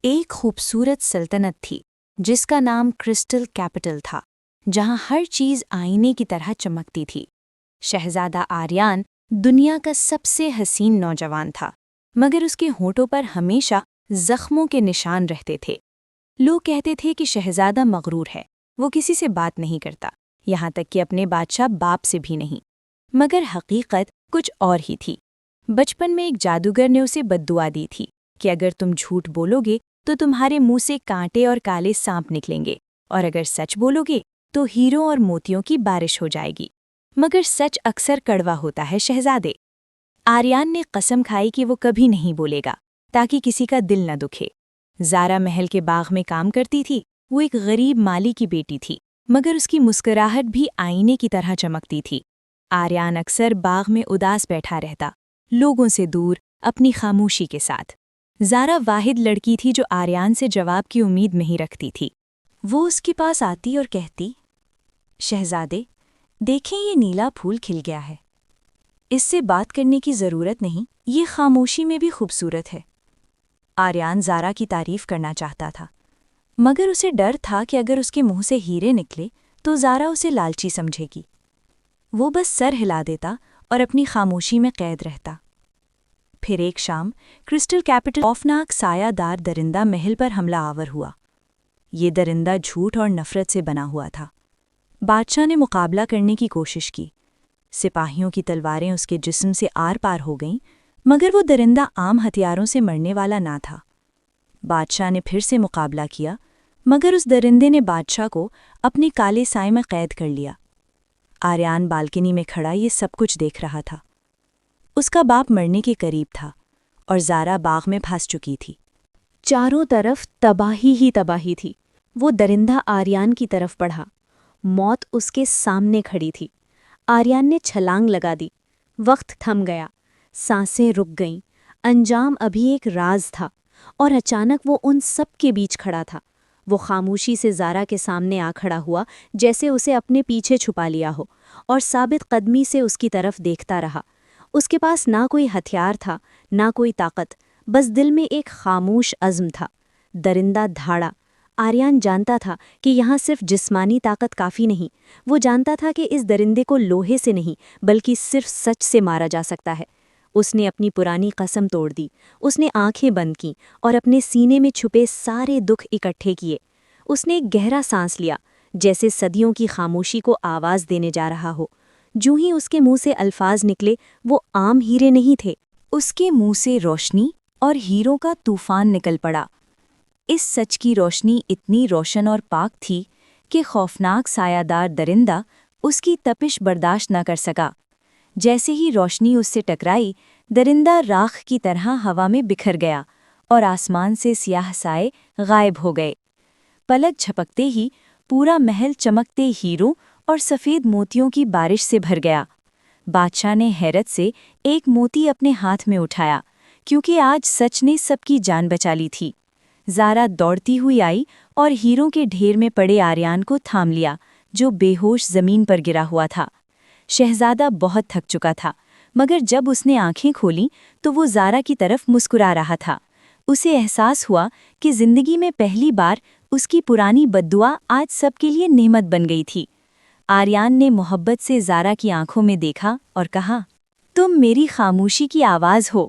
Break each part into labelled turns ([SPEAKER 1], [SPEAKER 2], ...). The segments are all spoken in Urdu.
[SPEAKER 1] ایک خوبصورت سلطنت تھی جس کا نام کرسٹل کیپٹل تھا، جہاں ہر چیز آئینے کی طرح چمکتی تھی۔ شہزادہ آریان دنیا کا سب سے حسین نوجوان تھا، مگر اس کے ہونٹوں پر ہمیشہ زخموں کے نشان رہتے تھے۔ لوگ کہتے تھے کہ شہزادہ مغرور ہے، وہ کسی سے بات نہیں کرتا، یہاں تک کہ اپنے بادشاہ باپ سے بھی نہیں۔ مگر حقیقت کچھ اور ہی تھی۔ بچپن میں ایک جادوگر نے اسے بددعا دی تھی کہ اگر تم جھوٹ بولو گے تو تمہارے منہ سے کانٹے اور کالے سانپ نکلیں گے، اور اگر سچ بولو گے تو ہیروں اور موتیوں کی بارش ہو جائے گی۔ مگر سچ اکثر کڑوا ہوتا ہے شہزادے۔ آریان نے قسم کھائی کہ وہ کبھی نہیں بولے گا تاکہ کسی کا دل نہ دکھے۔ زارا محل کے باغ میں کام کرتی تھی۔ وہ ایک غریب مالی کی بیٹی تھی، مگر اس کی مسکراہٹ بھی آئینے کی طرح چمکتی تھی۔ آریان اکثر باغ میں اداس بیٹھا رہتا، لوگوں سے دور، اپنی خاموشی کے ساتھ۔ زارا واحد لڑکی تھی جو آریان سے جواب کی امید نہیں رکھتی تھی۔ وہ اس کے پاس آتی اور کہتی، شہزادے، دیکھیں یہ نیلا پھول کھل گیا ہے۔ اس سے بات کرنے کی ضرورت نہیں، یہ خاموشی میں بھی خوبصورت ہے۔ آریان زارا کی تعریف کرنا چاہتا تھا، مگر اسے ڈر تھا کہ اگر اس کے منہ سے ہیرے نکلے تو زارا اسے لالچی سمجھے گی۔ وہ بس سر ہلا دیتا اور اپنی خاموشی میں قید رہتا۔ پھر ایک شام کرسٹل کیپٹل خوفناک سایہ دار درندہ محل پر حملہ آور ہوا۔ یہ درندہ جھوٹ اور نفرت سے بنا ہوا تھا۔ بادشاہ نے مقابلہ کرنے کی کوشش کی۔ سپاہیوں کی تلواریں اس کے جسم سے آر پار ہو گئیں، مگر وہ درندہ عام ہتھیاروں سے مرنے والا نہ تھا۔ بادشاہ نے پھر سے مقابلہ کیا، مگر اس درندے نے بادشاہ کو اپنے کالے سائے میں قید کر لیا۔ آریان بالکنی میں کھڑا یہ سب کچھ دیکھ رہا تھا۔ اس کا باپ مرنے کے قریب تھا اور زارا باغ میں پھنس چکی تھی۔ چاروں طرف تباہی ہی تباہی تھی۔ وہ درندہ آریان کی طرف بڑھا۔ موت اس کے سامنے کھڑی تھی۔ آریان نے چھلانگ لگا دی۔ وقت تھم گیا، سانسیں رک گئیں۔ انجام ابھی ایک راز تھا، اور اچانک وہ ان سب کے بیچ کھڑا تھا۔ وہ خاموشی سے زارا کے سامنے آ کھڑا ہوا، جیسے اسے اپنے پیچھے چھپا لیا ہو، اور ثابت قدمی سے اس کی طرف دیکھتا رہا۔ اس کے پاس نہ کوئی ہتھیار تھا، نہ کوئی طاقت، بس دل میں ایک خاموش عزم تھا۔ درندہ دھاڑا۔ آریان جانتا تھا کہ یہاں صرف جسمانی طاقت کافی نہیں۔ وہ جانتا تھا کہ اس درندے کو لوہے سے نہیں بلکہ صرف سچ سے مارا جا سکتا ہے۔ اس نے اپنی پرانی قسم توڑ دی۔ اس نے آنکھیں بند کیں اور اپنے سینے میں چھپے سارے دکھ اکٹھے کیے۔ اس نے ایک گہرا سانس لیا، جیسے صدیوں کی خاموشی کو آواز دینے جا رہا ہو۔ جو ہی اس کے منہ سے الفاظ نکلے وہ عام ہیرے نہیں تھے۔ اس کے منہ سے روشنی اور ہیروں کا طوفان نکل پڑا۔ اس سچ کی روشنی اتنی روشن اور پاک تھی کہ خوفناک سایہ دار درندہ اس کی تپش برداشت نہ کر سکا۔ جیسے ہی روشنی اس سے ٹکرائی، درندہ راکھ کی طرح ہوا میں بکھر گیا اور آسمان سے سیاہ سائے غائب ہو گئے۔ پلک جھپکتے ہی پورا محل چمکتے ہیروں اور سفید موتیوں کی بارش سے بھر گیا۔ بادشاہ نے حیرت سے ایک موتی اپنے ہاتھ میں اٹھایا، کیونکہ آج سچ نے سب کی جان بچا لی تھی۔ زارا دوڑتی ہوئی آئی اور ہیروں کے ڈھیر میں پڑے آریان کو تھام لیا، جو بے ہوش زمین پر گرا ہوا تھا۔ شہزادہ بہت تھک چکا تھا، مگر جب اس نے آنکھیں کھولیں تو وہ زارا کی طرف مسکرا رہا تھا۔ اسے احساس ہوا کہ زندگی میں پہلی بار اس کی پرانی بددعا آج سب کے لیے نعمت بن گئی تھی۔ آریان نے محبت سے زارا کی آنکھوں میں دیکھا اور کہا، تم میری خاموشی کی آواز ہو۔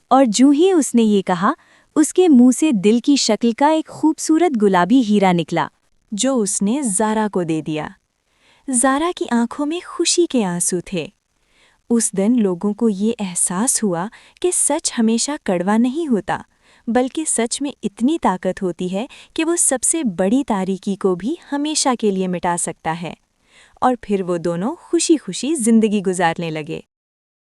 [SPEAKER 1] اور جو ہی اس نے یہ کہا، اس کے منہ سے دل کی شکل کا ایک خوبصورت گلابی ہیرا نکلا، جو اس نے زارا کو دے دیا۔ زارا کی آنکھوں میں خوشی کے آنسو تھے۔ اس دن لوگوں کو یہ احساس ہوا کہ سچ ہمیشہ کڑوا نہیں ہوتا، بلکہ سچ میں اتنی طاقت ہوتی ہے کہ وہ سب سے بڑی تاریکی کو بھی ہمیشہ کے لیے مٹا سکتا ہے۔ اور پھر وہ دونوں خوشی خوشی زندگی گزارنے لگے۔